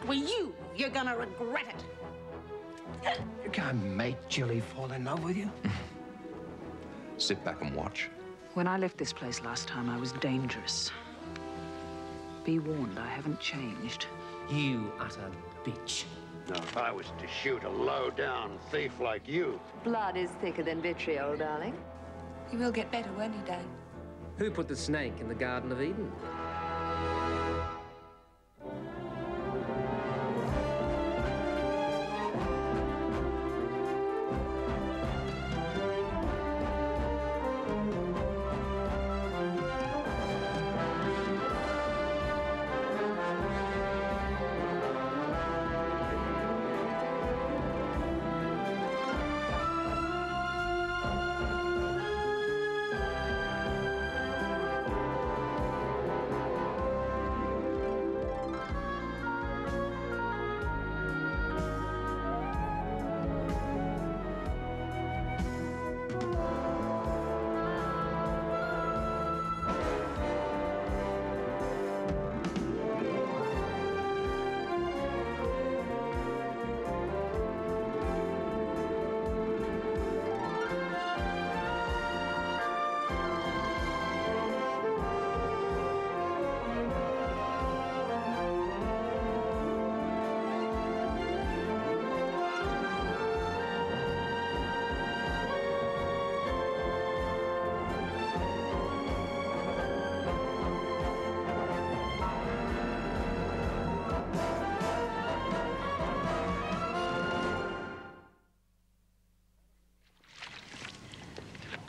it were you, you're gonna regret it. You can't make Jilly fall in love with you. Sit back and watch. When I left this place last time, I was dangerous. Be warned, I haven't changed. You utter bitch. Now, if I was to shoot a low-down thief like you... Blood is thicker than vitriol, darling. He will get better, won't he, Dad? Who put the snake in the Garden of Eden?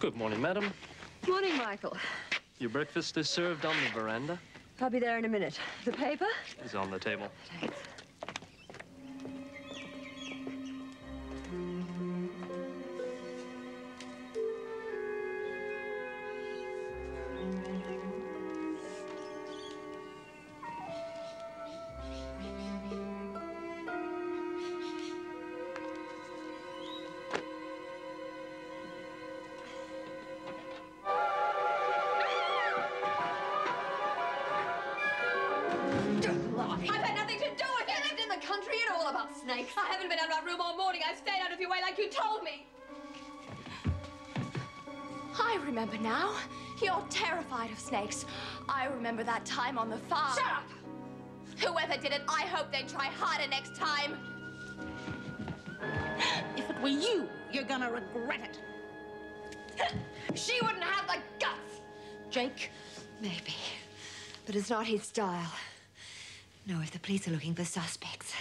Good morning, madam. Morning, Michael. Your breakfast is served on the veranda. I'll be there in a minute. The paper? It's on the table. Thanks. Snakes. I haven't been out of my room all morning. I've stayed out of your way like you told me. I remember now. You're terrified of snakes. I remember that time on the farm. Shut up! Whoever did it, I hope they try harder next time. If it were you, you're gonna regret it. She wouldn't have the guts. Jake? Maybe. But it's not his style. No, if the police are looking for suspects,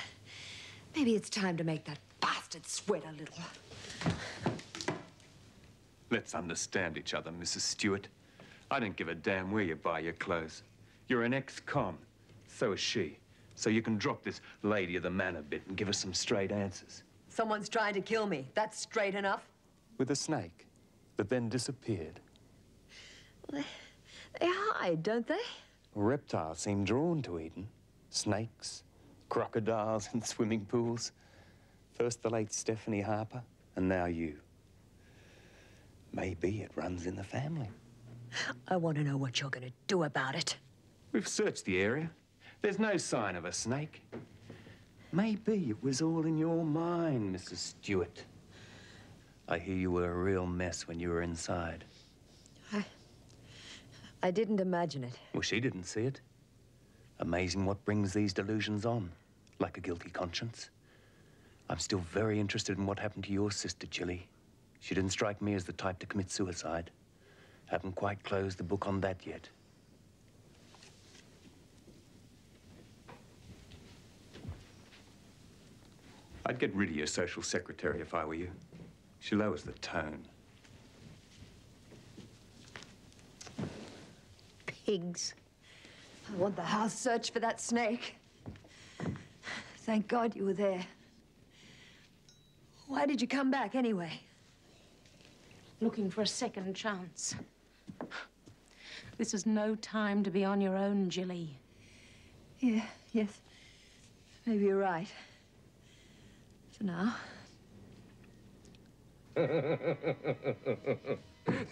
maybe it's time to make that bastard sweat a little. Let's understand each other, Mrs. Stewart. I don't give a damn where you buy your clothes. You're an ex-con. So is she. So you can drop this lady of the man a bit and give us some straight answers. Someone's trying to kill me. That's straight enough. With a snake that then disappeared. Well, they hide, don't they? Reptiles seem drawn to Eden. Snakes, crocodiles and swimming pools. First the late Stefani Harpur, and now you. Maybe it runs in the family. I want to know what you're going to do about it. We've searched the area. There's no sign of a snake. Maybe it was all in your mind, Mrs. Stewart. I hear you were a real mess when you were inside. I didn't imagine it. Well, she didn't see it. Amazing what brings these delusions on, like a guilty conscience. I'm still very interested in what happened to your sister, Jilly. She didn't strike me as the type to commit suicide. Haven't quite closed the book on that yet. I'd get rid of your social secretary if I were you. She lowers the tone. Pigs. I want the house searched for that snake. Thank God you were there. Why did you come back anyway? Looking for a second chance. This is no time to be on your own, Jilly. Yeah, yes. Maybe you're right. For now.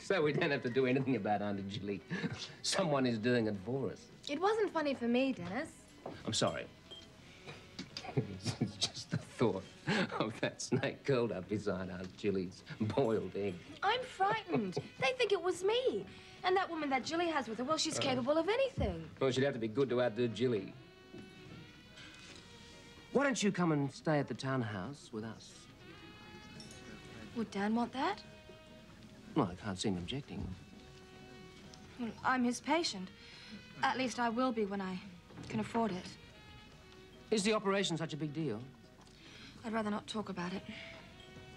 So we don't have to do anything about Auntie Jilly. Someone is doing it for us. It wasn't funny for me, Dennis. I'm sorry. It's just the thought of that snake curled up beside Aunt Jilly's boiled egg. I'm frightened. They think it was me. And that woman that Jilly has with her, well, she's capable of anything. Well, she'd have to be good to outdo Jilly. Why don't you come and stay at the townhouse with us? Would Dan want that? Well, I can't see him objecting. Well, I'm his patient. At least I will be when I can afford it. Is the operation such a big deal? I'd rather not talk about it.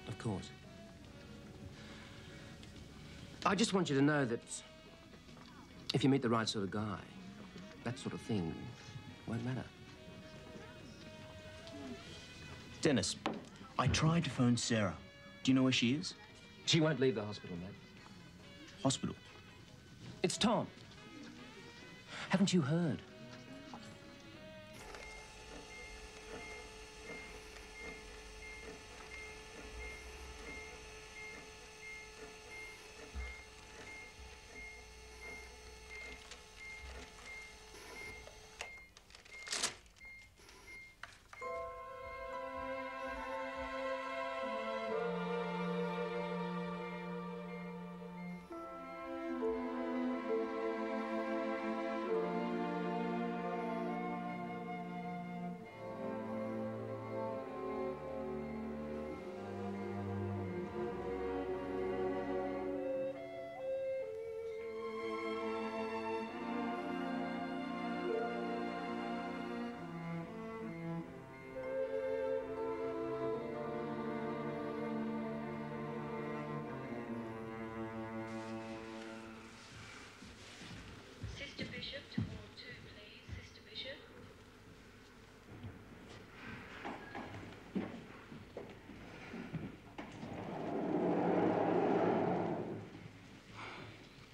Of course. I just want you to know that if you meet the right sort of guy, that sort of thing won't matter. Dennis, I tried to phone Sarah. Do you know where she is? She won't leave the hospital, Matt. Hospital? It's Tom. Haven't you heard?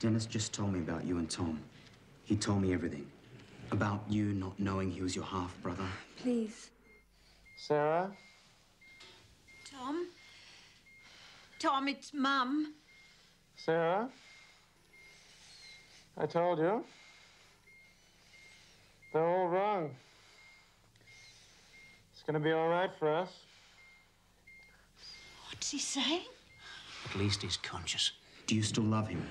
Dennis just told me about you and Tom. He told me everything. About you not knowing he was your half-brother. Please. Sarah? Tom? Tom, it's Mum. Sarah? I told you. They're all wrong. It's gonna be all right for us. What's he saying? At least he's conscious. Do you still love him?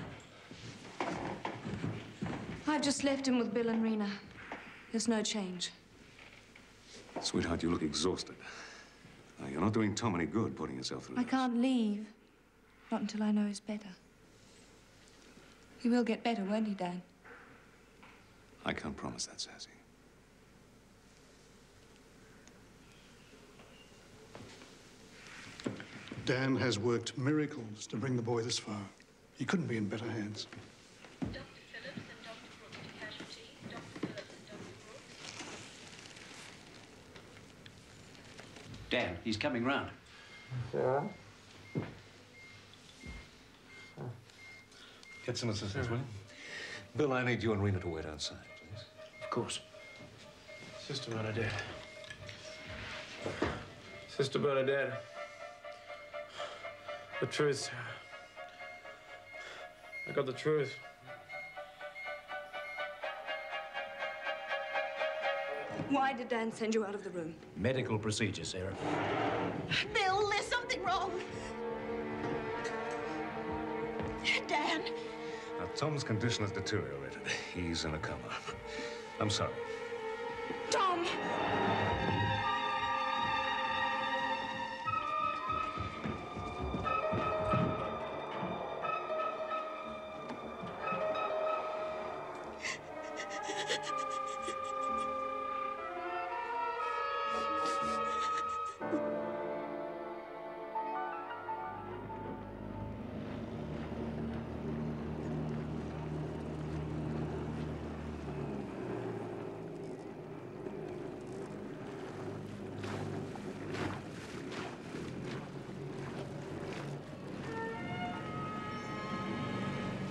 I've just left him with Bill and Rena. There's no change. Sweetheart, you look exhausted. Now, you're not doing Tom any good putting yourself through I this. can't leave. Not until I know he's better. He will get better, won't he, Dan? I can't promise that, Sassy. Dan has worked miracles to bring the boy this far. He couldn't be in better hands. Dan, he's coming round. Sarah? Get some assistance, will you? Bill, I need you and Rena to wait outside, please. Of course. Sister Bernadette. Sister Bernadette. The truth, Sarah. I got the truth. Why did Dan send you out of the room? Medical procedure, Sarah. Bill, there's something wrong. Dan. Now, Tom's condition has deteriorated. He's in a coma. I'm sorry. Tom!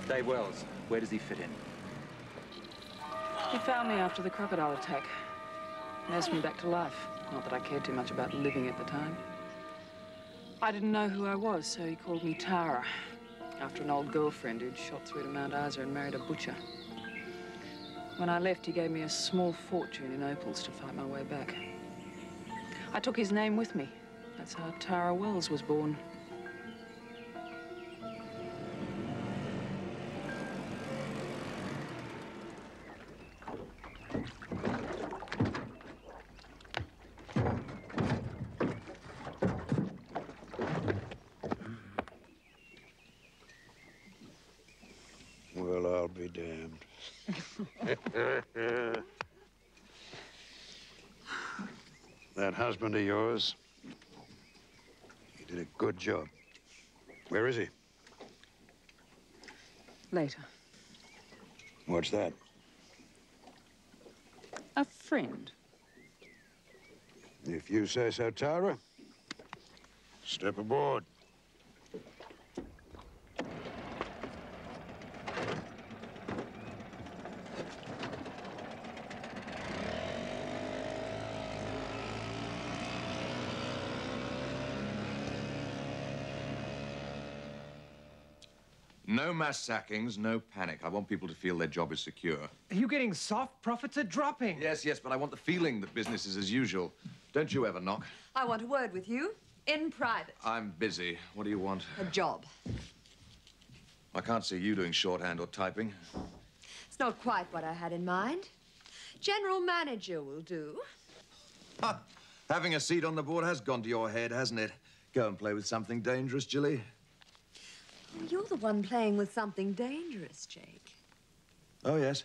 Dave Wells, where does he fit in? He found me after the crocodile attack. Nursed me back to life. Not that I cared too much about living at the time. I didn't know who I was, so he called me Tara, after an old girlfriend who'd shot through to Mount Isa and married a butcher. When I left, he gave me a small fortune in opals to fight my way back. I took his name with me. That's how Tara Wells was born. Well, I'll be damned. That husband of yours, he did a good job. Where is he? Later. What's that? A friend. If you say so, Tara, step aboard. No mass sackings, no panic. I want people to feel their job is secure. Are you getting soft? Profits are dropping. Yes, but I want the feeling that business is as usual. Don't you ever knock. I want a word with you, in private. I'm busy. What do you want? A job. I can't see you doing shorthand or typing. It's not quite what I had in mind. General manager will do. Ha! Having a seat on the board has gone to your head, hasn't it? Go and play with something dangerous, Jilly. You're the one playing with something dangerous, Jake. Oh, yes.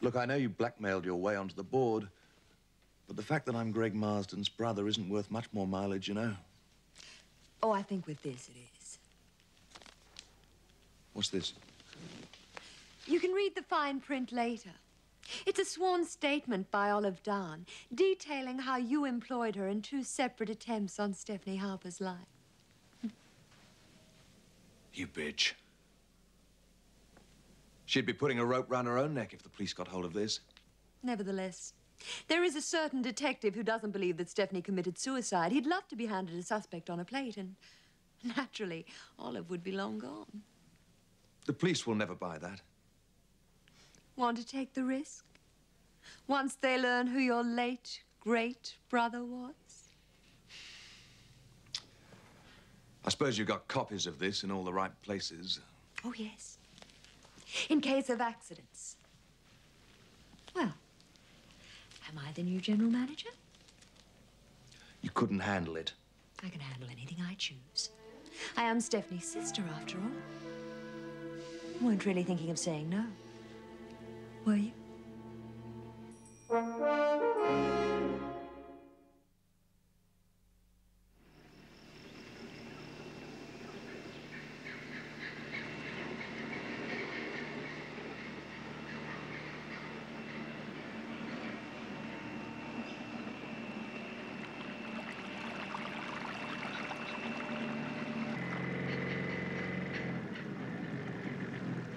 Look, I know you blackmailed your way onto the board, but the fact that I'm Greg Marsdъn's brother isn't worth much more mileage, you know. Oh, I think with this it is. What's this? You can read the fine print later. It's a sworn statement by Olive Dahn, detailing how you employed her in 2 separate attempts on Stefani Harpur's life. You bitch. She'd be putting a rope round her own neck if the police got hold of this. Nevertheless, there is a certain detective who doesn't believe that Stefani committed suicide. He'd love to be handed a suspect on a plate, and naturally, Olive would be long gone. The police will never buy that. Want to take the risk? Once they learn who your late, great brother was? I suppose you've got copies of this in all the right places. Oh, yes. In case of accidents. Well, am I the new general manager? You couldn't handle it. I can handle anything I choose. I am Stefani's sister, after all. You weren't really thinking of saying no, were you?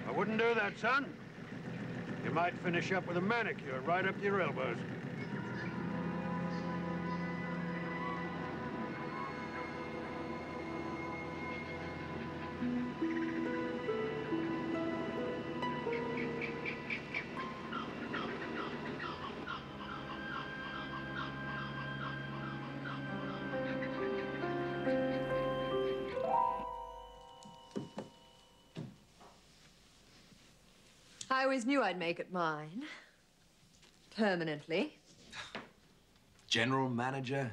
I wouldn't do that, son. You might finish up with a manicure right up to your elbows. I always knew I'd make it mine. Permanently. General manager,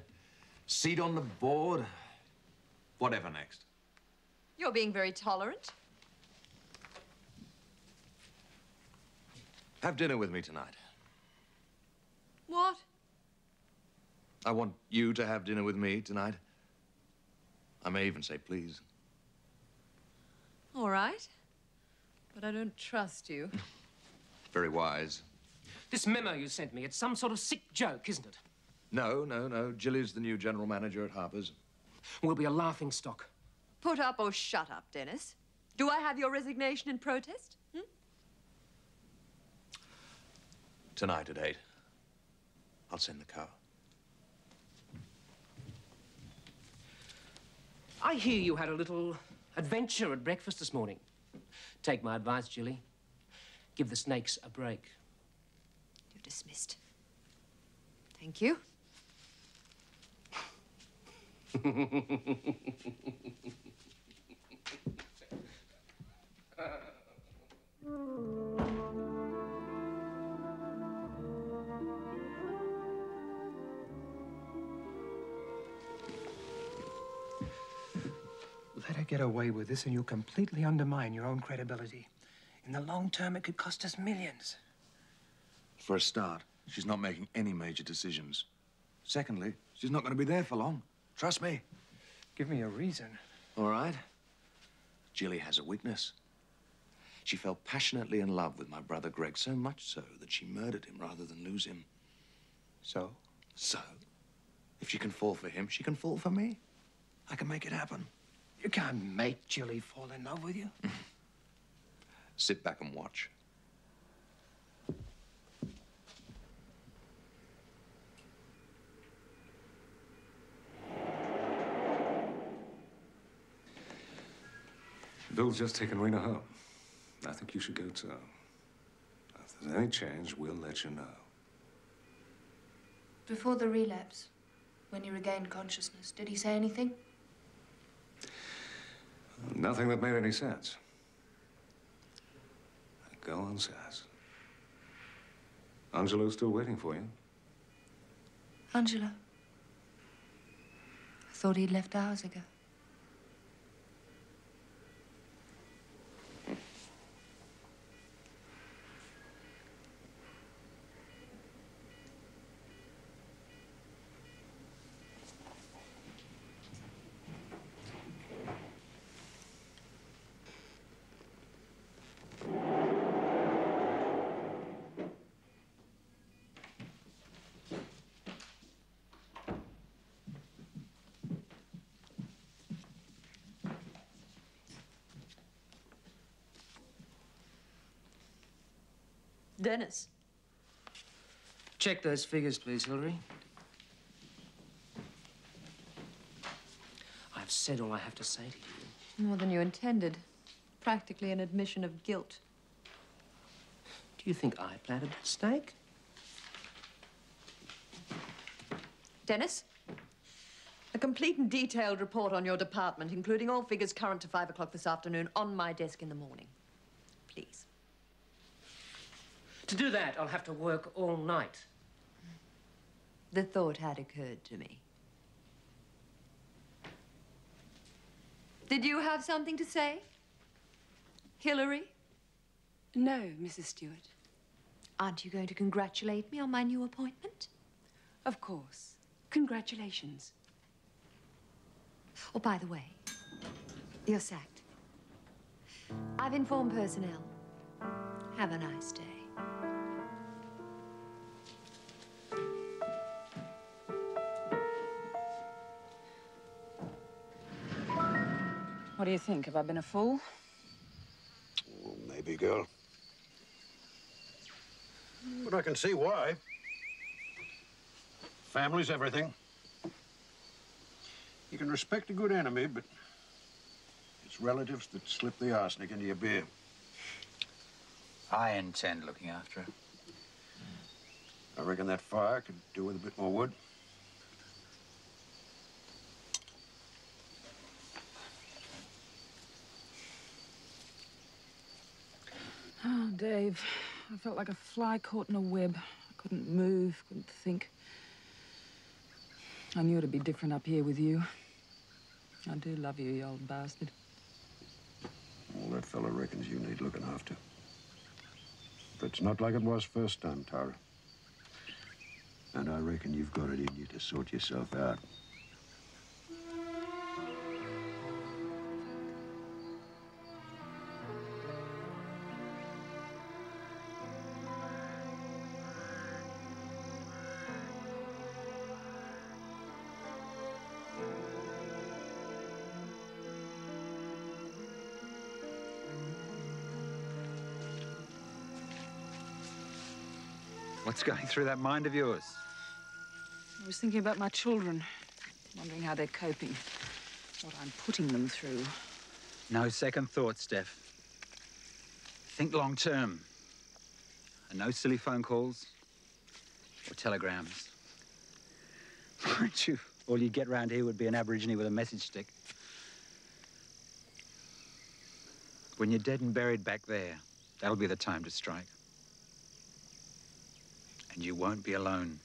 seat on the board. Whatever next. You're being very tolerant. Have dinner with me tonight. What? I want you to have dinner with me tonight. I may even say please. All right. But I don't trust you. Very wise. This memo you sent me, it's some sort of sick joke, isn't it? No. Jilly's the new general manager at Harper's. We'll be a laughing stock. Put up or shut up, Dennis. Do I have your resignation in protest? Tonight at 8. I'll send the car. I hear you had a little adventure at breakfast this morning. Take my advice, Jilly. Give the snakes a break. You're dismissed. Thank you. Let her get away with this and you'll completely undermine your own credibility. In the long term, it could cost us millions. For a start, she's not making any major decisions. Secondly, she's not going to be there for long. Trust me. Give me a reason. All right. Jilly has a weakness. She fell passionately in love with my brother Greg, so much so that she murdered him rather than lose him. So? So? If she can fall for him, she can fall for me. I can make it happen. You can't make Jilly fall in love with you. Sit back and watch. Bill's just taken Rena home. I think you should go too. If there's any change, we'll let you know. Before the relapse, when he regained consciousness, did he say anything? Nothing that made any sense. Go on, Sass. Angelo's still waiting for you. Angelo? I thought he'd left hours ago. Dennis. Check those figures, please, Hillary. I've said all I have to say to you. More than you intended. Practically an admission of guilt. Do you think I planted that snake? Dennis, a complete and detailed report on your department, including all figures current to 5 o'clock this afternoon, on my desk in the morning. Please. To do that, I'll have to work all night. The thought had occurred to me. Did you have something to say? Hillary? No, Mrs. Stewart. Aren't you going to congratulate me on my new appointment? Of course. Congratulations. Oh, by the way, you're sacked. I've informed personnel. Have a nice day. What do you think? Have I been a fool? Well, maybe, girl. But I can see why. Family's everything. You can respect a good enemy, but it's relatives that slip the arsenic into your beer. I intend looking after her. I reckon that fire could do with a bit more wood. Oh, Dave, I felt like a fly caught in a web. I couldn't move, couldn't think. I knew it'd be different up here with you. I do love you, you old bastard. Well, that fella reckons you need looking after. But it's not like it was first time, Tara. And I reckon you've got it in you to sort yourself out. What's going through that mind of yours? I was thinking about my children, wondering how they're coping, what I'm putting them through. No second thoughts, Steph. Think long term. And no silly phone calls or telegrams. Aren't you All you'd get round here would be an Aborigine with a message stick. When you're dead and buried back there, that'll be the time to strike. And you won't be alone.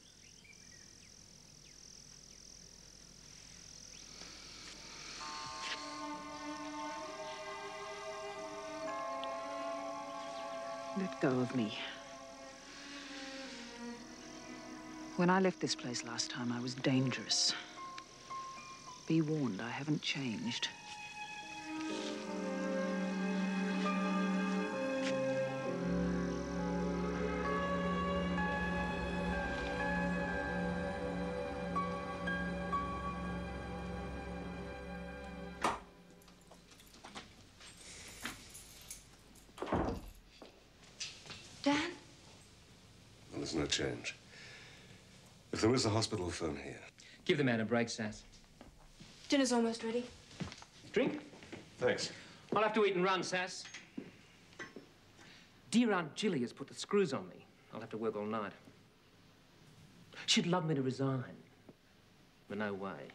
Let go of me. When I left this place last time, I was dangerous. Be warned, I haven't changed. Dan? Well, there's no change. If there is a hospital, phone here. Give the man a break, Sass. Dinner's almost ready. Drink? Thanks. I'll have to eat and run, Sass. Dear Aunt Jilly has put the screws on me. I'll have to work all night. She'd love me to resign. But no way.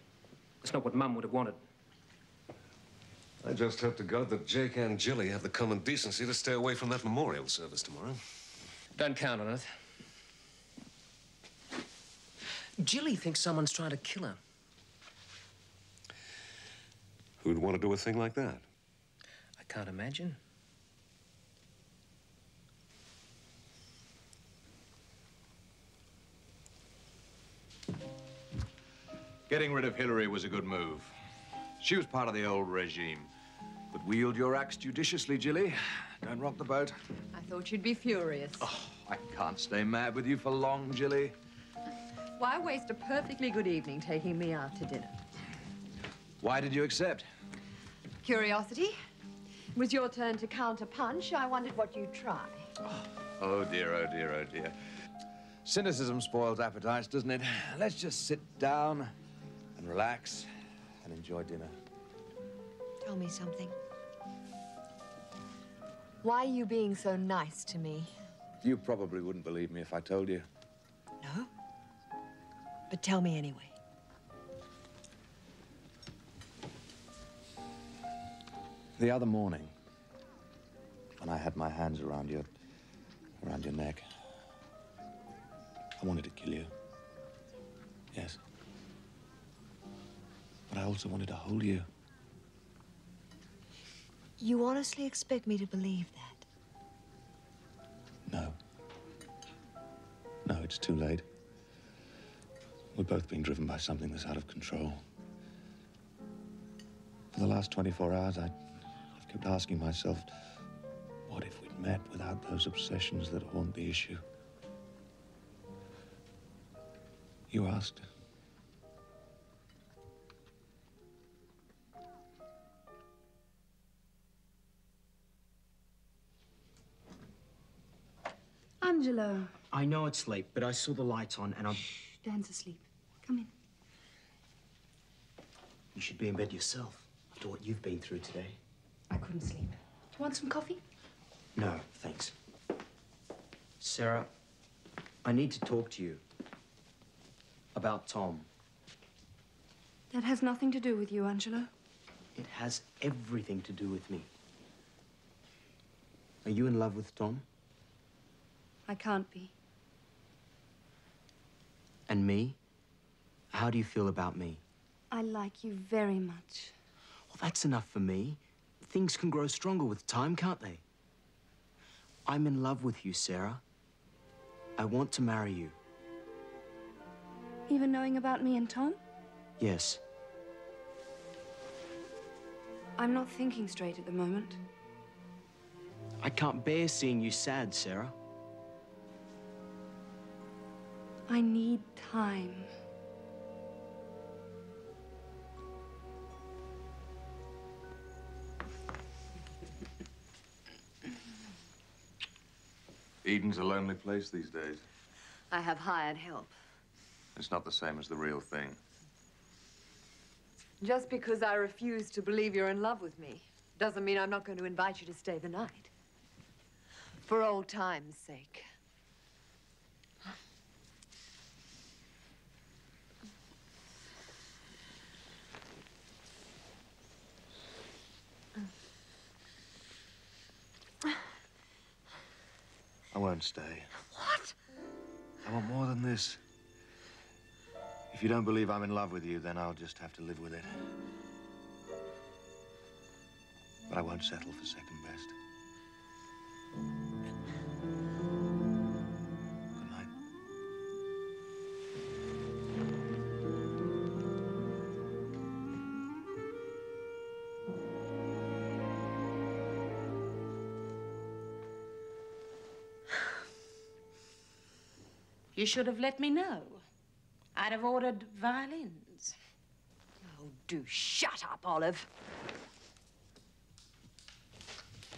That's not what Mum would have wanted. I just hope to God that Jake and Jilly have the common decency to stay away from that memorial service tomorrow. Don't count on it. Jilly thinks someone's trying to kill her. Who'd want to do a thing like that? I can't imagine. Getting rid of Hillary was a good move. She was part of the old regime. But wield your axe judiciously, Jilly. Don't rock the boat. I thought you'd be furious. Oh, I can't stay mad with you for long, Jilly. Why waste a perfectly good evening taking me out to dinner? Why did you accept? Curiosity. It was your turn to counter-punch. I wondered what you'd try. Oh, dear, oh, dear, oh, dear. Cynicism spoils appetites, doesn't it? Let's just sit down and relax and enjoy dinner. Tell me something. Why are you being so nice to me? You probably wouldn't believe me if I told you. No? But tell me anyway. The other morning, when I had my hands around your neck, I wanted to kill you. Yes. But I also wanted to hold you. You honestly expect me to believe that? No. No, it's too late. We're both being driven by something that's out of control. For the last 24 hours, I've kept asking myself, what if we'd met without those obsessions that haunt the issue? You asked. Angelo. I know it's late, but I saw the light on and I'm... Shh, Dan's asleep. Come in. You should be in bed yourself after what you've been through today. I couldn't sleep. Do you want some coffee? No, thanks. Sarah, I need to talk to you about Tom. That has nothing to do with you, Angelo. It has everything to do with me. Are you in love with Tom? I can't be. And me? How do you feel about me? I like you very much. Well, that's enough for me. Things can grow stronger with time, can't they? I'm in love with you, Sarah. I want to marry you. Even knowing about me and Tom? Yes. I'm not thinking straight at the moment. I can't bear seeing you sad, Sarah. I need time. Eden's a lonely place these days. I have hired help. It's not the same as the real thing. Just because I refuse to believe you're in love with me doesn't mean I'm not going to invite you to stay the night. For old time's sake. won't stay. What? I want more than this. If you don't believe I'm in love with you, then I'll just have to live with it. But I won't settle for second best. Good night. You should have let me know. I'd have ordered violins. Oh, do shut up, Olive.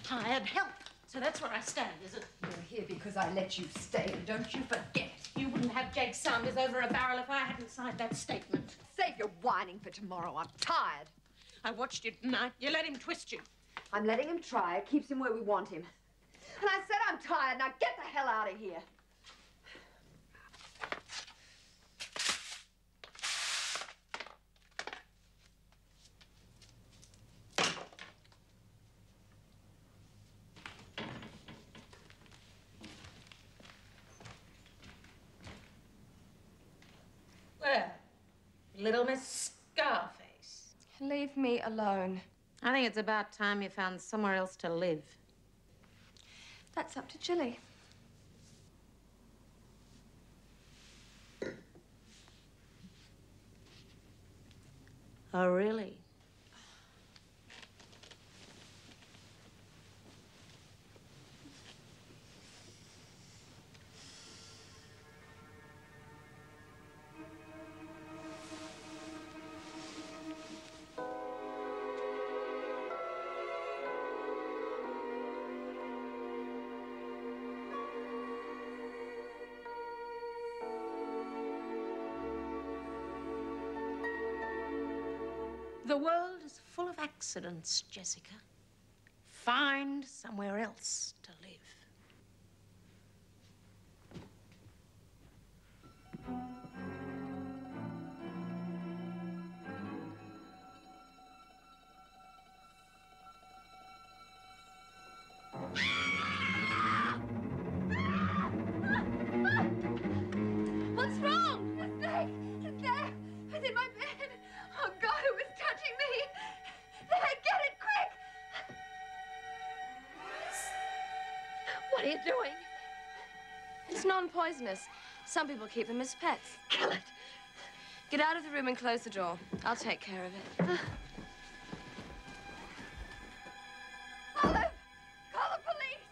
Hired help. So that's where I stand, is it? You're here because I let you stay, don't you forget. You wouldn't have Jake Sanders over a barrel if I hadn't signed that statement. Save your whining for tomorrow. I'm tired. I watched you tonight. You let him twist you. I'm letting him try. It keeps him where we want him. And I said I'm tired. Now get the hell out of here. Well, little Miss Scarface. Leave me alone. I think it's about time you found somewhere else to live. That's up to Jilly. Oh, really? The world is full of accidents, Jessica. Find somewhere else to live. What's wrong? The snake! It's there! It's in my bed! Oh, God, it was touching me! There, get it, quick! What are you doing? It's non-poisonous. Some people keep them as pets. Kill it! Get out of the room and close the door. I'll take care of it. Olive! Call the police!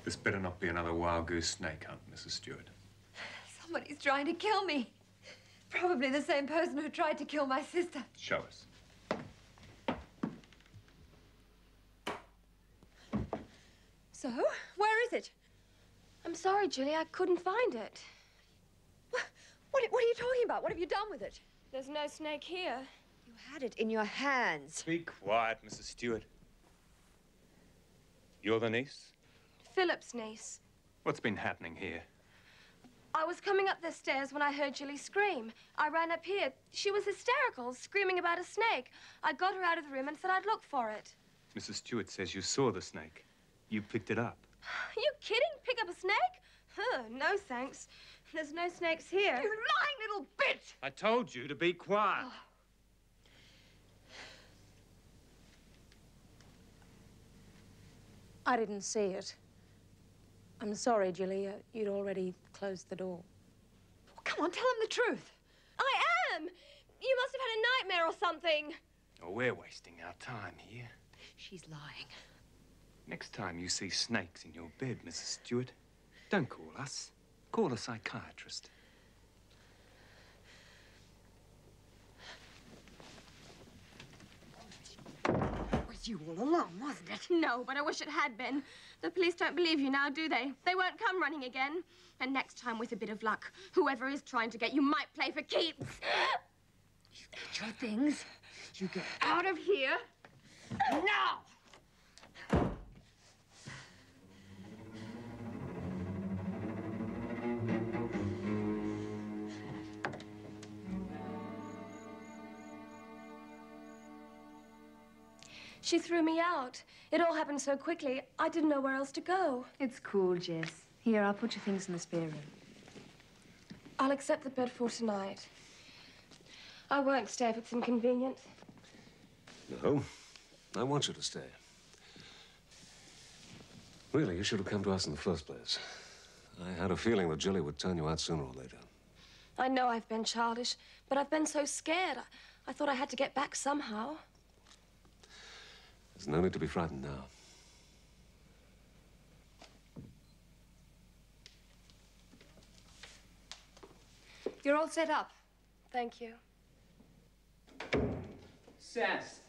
This better not be another wild goose snake hunt, Mrs. Stewart. Somebody's trying to kill me. Probably the same person who tried to kill my sister. Show us. So, where is it? I'm sorry, Julie, I couldn't find it. What are you talking about? What have you done with it? There's no snake here. You had it in your hands. Be quiet, Mrs. Stewart. You're the niece? Philip's niece. What's been happening here? I was coming up the stairs when I heard Julie scream. I ran up here. She was hysterical, screaming about a snake. I got her out of the room and said I'd look for it. Mrs. Stewart says you saw the snake. You picked it up. Are you kidding? Pick up a snake? No thanks. There's no snakes here. You lying little bitch! I told you to be quiet. I didn't see it. I'm sorry, Jilly. You'd already closed the door. Oh, come on, tell him the truth. I am! You must have had a nightmare or something. Oh, we're wasting our time here. She's lying. Next time you see snakes in your bed, Mrs. Stewart, don't call us. Call a psychiatrist. It was you all along, wasn't it? No, but I wish it had been. The police don't believe you now, do they? They won't come running again. And next time, with a bit of luck, whoever is trying to get you might play for keeps. You get your things. You get out of here. Now! She threw me out. It all happened so quickly, I didn't know where else to go. It's cool, Jess. Here, I'll put your things in the spare room. I'll accept the bed for tonight. I won't stay if it's inconvenient. No, I want you to stay. Really, you should have come to us in the first place. I had a feeling that Jilly would turn you out sooner or later. I know I've been childish, but I've been so scared. I thought I had to get back somehow. There's no need to be frightened now. You're all set up. Thank you. Sass,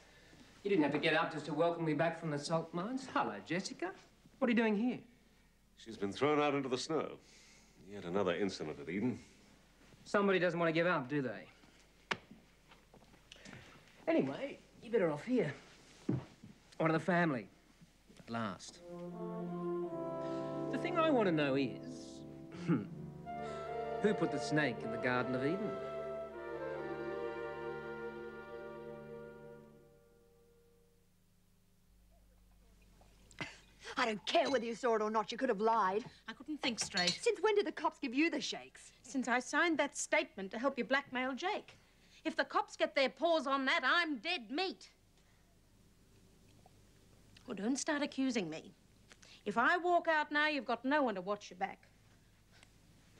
you didn't have to get up just to welcome me back from the salt mines. Hello, Jessica. What are you doing here? She's been thrown out into the snow. Yet another incident at Eden. Somebody doesn't want to give up, do they? Anyway, you're better off here. One of the family. At last. The thing I want to know is... who put the snake in the Garden of Eden? I don't care whether you saw it or not. You could have lied. I couldn't think straight. Since when did the cops give you the shakes? Since I signed that statement to help you blackmail Jake. If the cops get their paws on that, I'm dead meat. Well, don't start accusing me. If I walk out now, you've got no one to watch your back.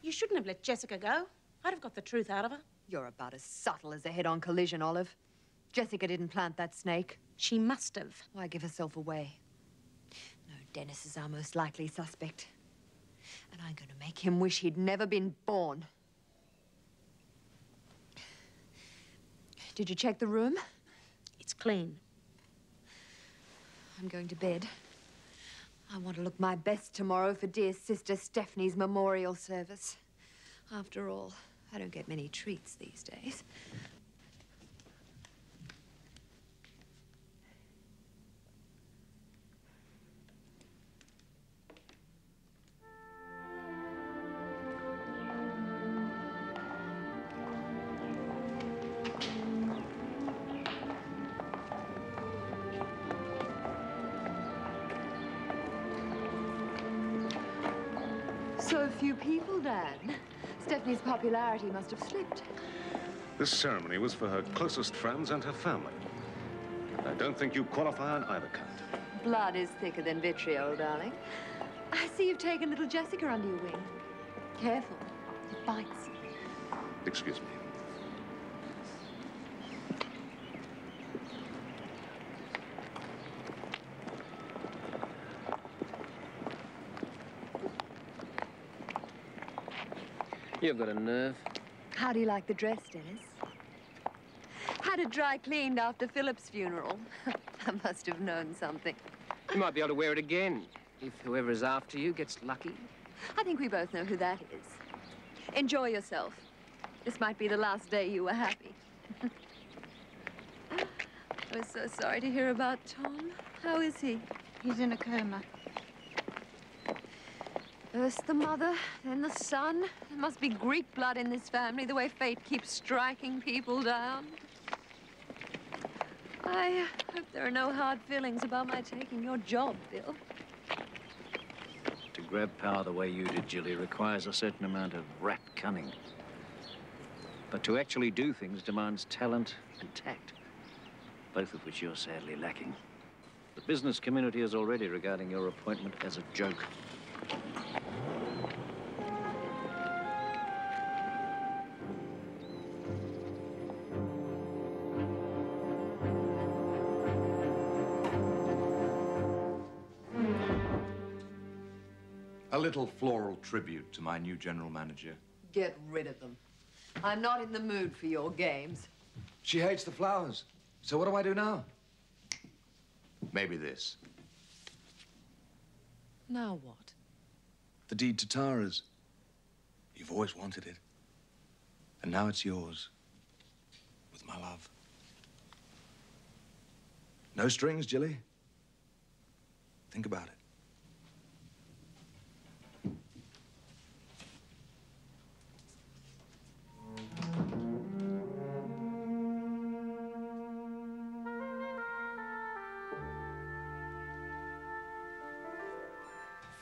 You shouldn't have let Jessica go. I'd have got the truth out of her. You're about as subtle as a head-on collision, Olive. Jessica didn't plant that snake. She must have. Why give herself away? No, Dennis is our most likely suspect. And I'm going to make him wish he'd never been born. Did you check the room? It's clean. I'm going to bed. I want to look my best tomorrow for dear Sister Stephanie's memorial service. After all, I don't get many treats these days. So few people, Dan. Stephanie's popularity must have slipped. This ceremony was for her closest friends and her family. I don't think you qualify on either count. Blood is thicker than vitriol, darling. I see you've taken little Jessica under your wing. Careful, it bites. Excuse me. You've got a nerve. How do you like the dress, Dennis? Had it dry cleaned after Philip's funeral. I must have known something. You might be able to wear it again, if whoever is after you gets lucky. I think we both know who that is. Enjoy yourself. This might be the last day you were happy. I was so sorry to hear about Tom. How is he? He's in a coma. First the mother, then the son. There must be Greek blood in this family, the way fate keeps striking people down. I hope there are no hard feelings about my taking your job, Bill. To grab power the way you did, Jilly, requires a certain amount of rat cunning. But to actually do things demands talent and tact, both of which you're sadly lacking. The business community is already regarding your appointment as a joke. A little floral tribute to my new general manager. Get rid of them. I'm not in the mood for your games. She hates the flowers. So what do I do now? Maybe this. Now what? The deed to Tara's. You've always wanted it. And now it's yours. With my love. No strings, Jilly. Think about it.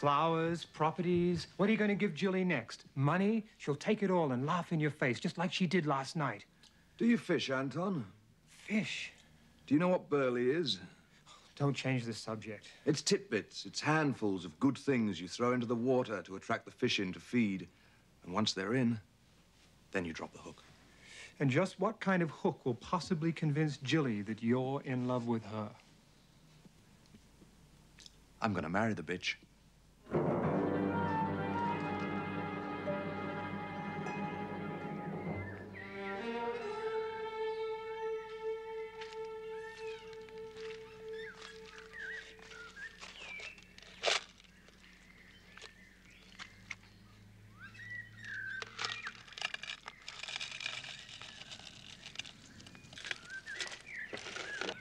Flowers, properties. What are you going to give Jilly next? Money? She'll take it all and laugh in your face, just like she did last night. Do you fish, Anton? Fish? Do you know what burley is? Don't change the subject. It's titbits. It's handfuls of good things you throw into the water to attract the fish in to feed. And once they're in, then you drop the hook. And just what kind of hook will possibly convince Jilly that you're in love with her? I'm gonna marry the bitch.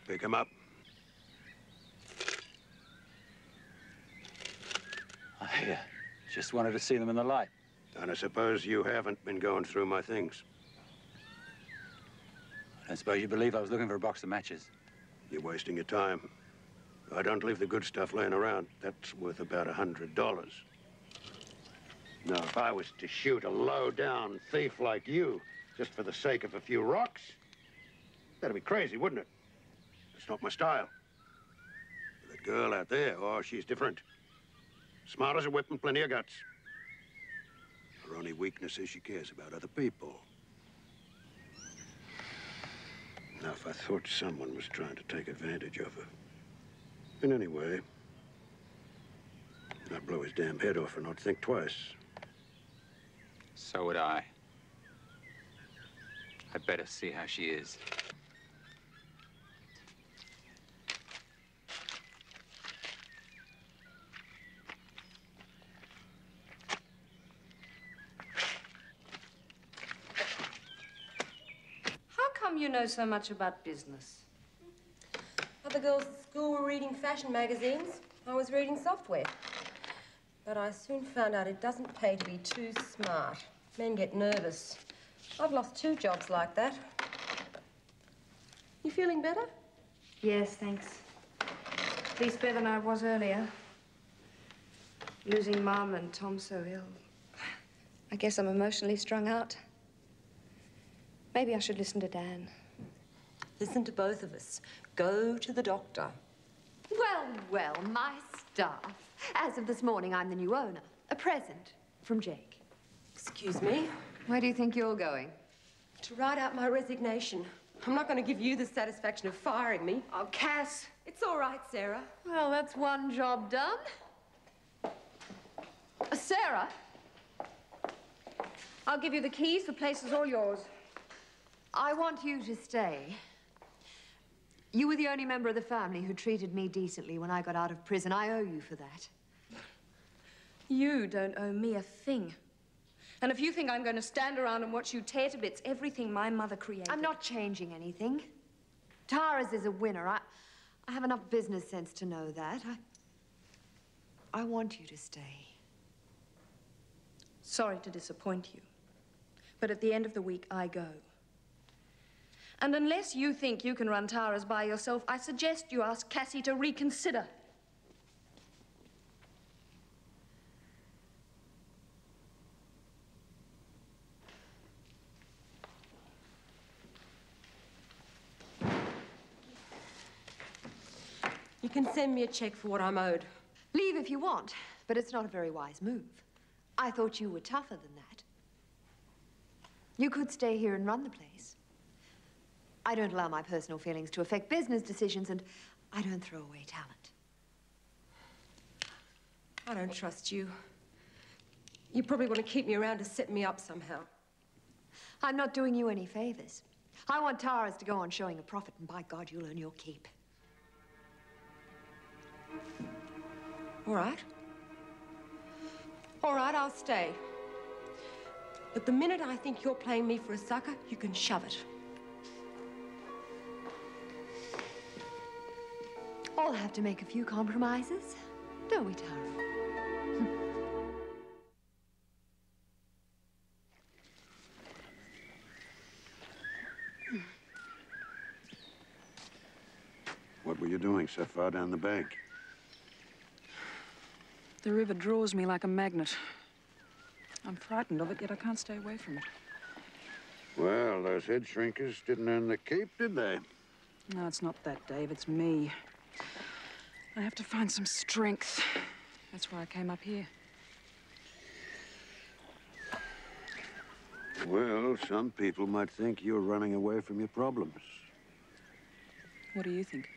Pick him up. I just wanted to see them in the light. And I suppose you haven't been going through my things. I don't suppose you believe I was looking for a box of matches. You're wasting your time. I don't leave the good stuff laying around. That's worth about $100. Now, if I was to shoot a low-down thief like you just for the sake of a few rocks, that'd be crazy, wouldn't it? It's not my style. But that girl out there, oh, she's different. Smart as a whip and plenty of guts. Her only weakness is she cares about other people. Now, if I thought someone was trying to take advantage of her, and anyway, I'd blow his damn head off and not think twice. So would I. I'd better see how she is. You know so much about business. Other girls at school were reading fashion magazines. I was reading software. But I soon found out it doesn't pay to be too smart. Men get nervous. I've lost 2 jobs like that. You feeling better? Yes, thanks. At least better than I was earlier. Losing Mum and Tom so ill. I guess I'm emotionally strung out. Maybe I should listen to Dan. Listen to both of us. Go to the doctor. Well, well, my staff. As of this morning, I'm the new owner. A present from Jake. Excuse me? Where do you think you're going? To write out my resignation. I'm not going to give you the satisfaction of firing me. Oh, Cass. It's all right, Sarah. Well, that's one job done. Sarah, I'll give you the keys. The place is all yours. I want you to stay. You were the only member of the family who treated me decently when I got out of prison. I owe you for that. You don't owe me a thing. And if you think I'm going to stand around and watch you tear to bits everything my mother created... I'm not changing anything. Tara's is a winner. I have enough business sense to know that. I want you to stay. Sorry to disappoint you. But at the end of the week, I go. And unless you think you can run Tara's by yourself, I suggest you ask Cassie to reconsider. You can send me a check for what I'm owed. Leave if you want, but it's not a very wise move. I thought you were tougher than that. You could stay here and run the place. I don't allow my personal feelings to affect business decisions, and I don't throw away talent. I don't trust you. You probably want to keep me around to set me up somehow. I'm not doing you any favors. I want Tara's to go on showing a profit, and by God, you'll earn your keep. All right. All right, I'll stay. But the minute I think you're playing me for a sucker, you can shove it. All have to make a few compromises, don't we, Tara? What were you doing so far down the bank? The river draws me like a magnet. I'm frightened of it, yet I can't stay away from it. Well, those head shrinkers didn't earn the keep, did they? No, it's not that, Dave. It's me. I have to find some strength. That's why I came up here. Well, some people might think you're running away from your problems. What do you think?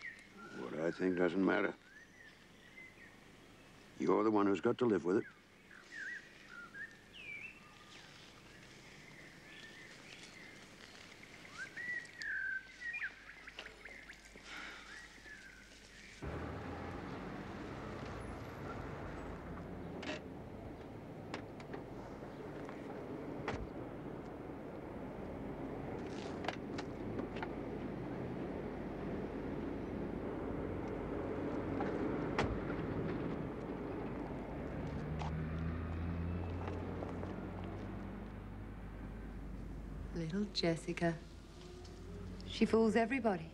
What I think doesn't matter. You're the one who's got to live with it. Little Jessica. She fools everybody.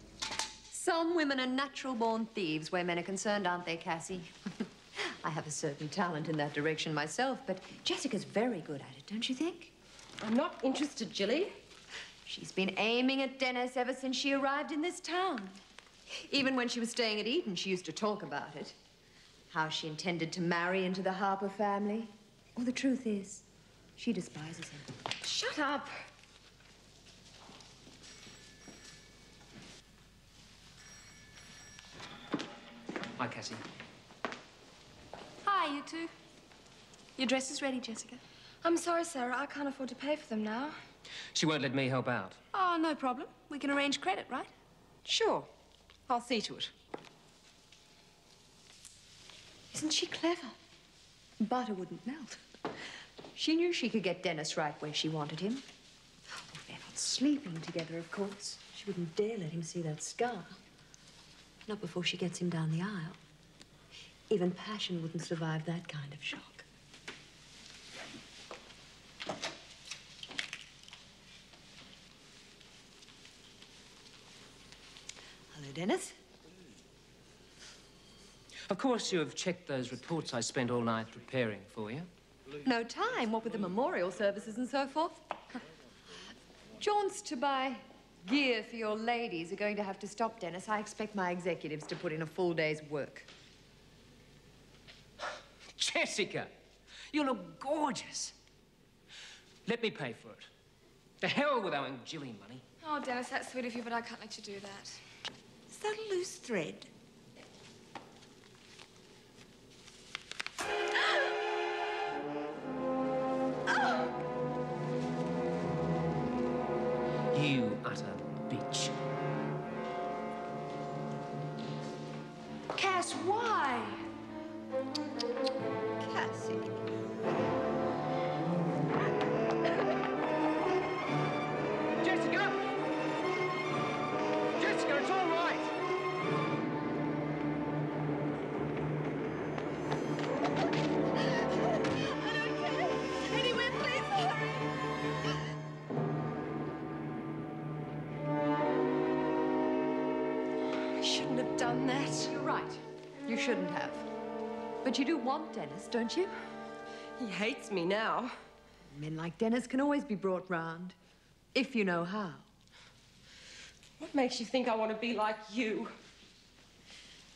Some women are natural-born thieves where men are concerned, aren't they, Cassie? I have a certain talent in that direction myself, but Jessica's very good at it, don't you think? I'm not interested, Jilly. She's been aiming at Dennis ever since she arrived in this town. Even when she was staying at Eton, she used to talk about it. How she intended to marry into the Harpur family. Well, the truth is, she despises him. Shut up. Hi, Cassie. Hi, you two. Your dress is ready, Jessica. I'm sorry, Sarah. I can't afford to pay for them now. She won't let me help out. Oh, no problem. We can arrange credit, right? Sure. I'll see to it. Isn't she clever? Butter wouldn't melt. She knew she could get Dennis right where she wanted him. Oh, they're not sleeping together, of course. She wouldn't dare let him see that scar. Not before she gets him down the aisle. Even passion wouldn't survive that kind of shock. Hello, Dennis. Of course, you have checked those reports I spent all night preparing for you. No time, what with the memorial services and so forth. Jaunts to buy gear for your ladies are going to have to stop, Dennis. I expect my executives to put in a full day's work. Jessica, you look gorgeous. Let me pay for it. The hell with owing Jilly money. Oh, Dennis, that's sweet of you, but I can't let you do that. Is that a loose thread? You utter bitch. Cass, why? Cassie. Jessica! Jessica, it's all right. I don't care. Anywhere, please hurry. I shouldn't have done that. You're right. You shouldn't have. But you do want Dennis, don't you? He hates me now. Men like Dennis can always be brought round, if you know how. What makes you think I want to be like you?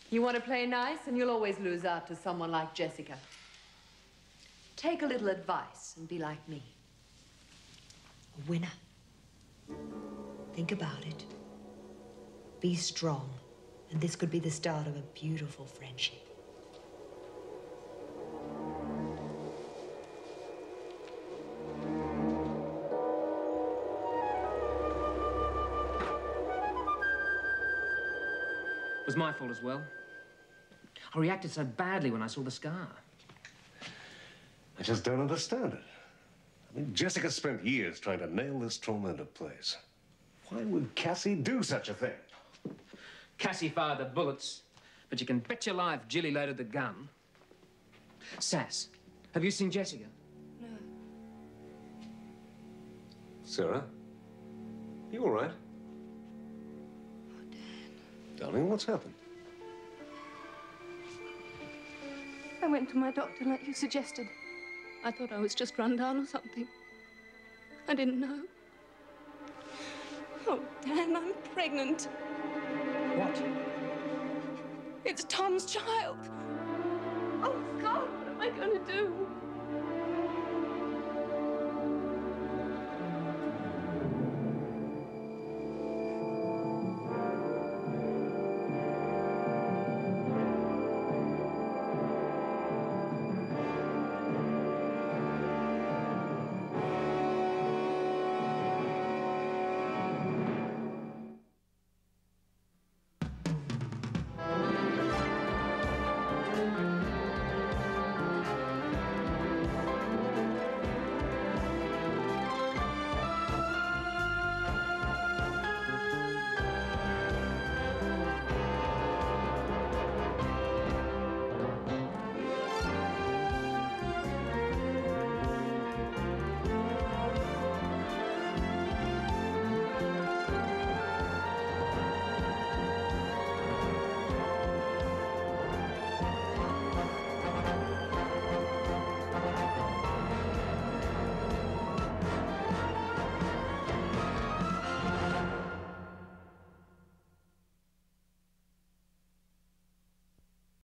You want to play nice, and you'll always lose out to someone like Jessica. Take a little advice and be like me. A winner. Think about it. Be strong, and this could be the start of a beautiful friendship. It was my fault as well. I reacted so badly when I saw the scar. I just don't understand it. I mean, Jessica spent years trying to nail this trauma into place. Why would Cassie do such a thing? Cassie fired the bullets, but you can bet your life Jilly loaded the gun. Sass, have you seen Jessica? No. Sarah? You all right? Darling, what's happened? I went to my doctor like you suggested. I thought I was just run down or something. I didn't know. Oh, Dan, I'm pregnant. What? It's Tom's child.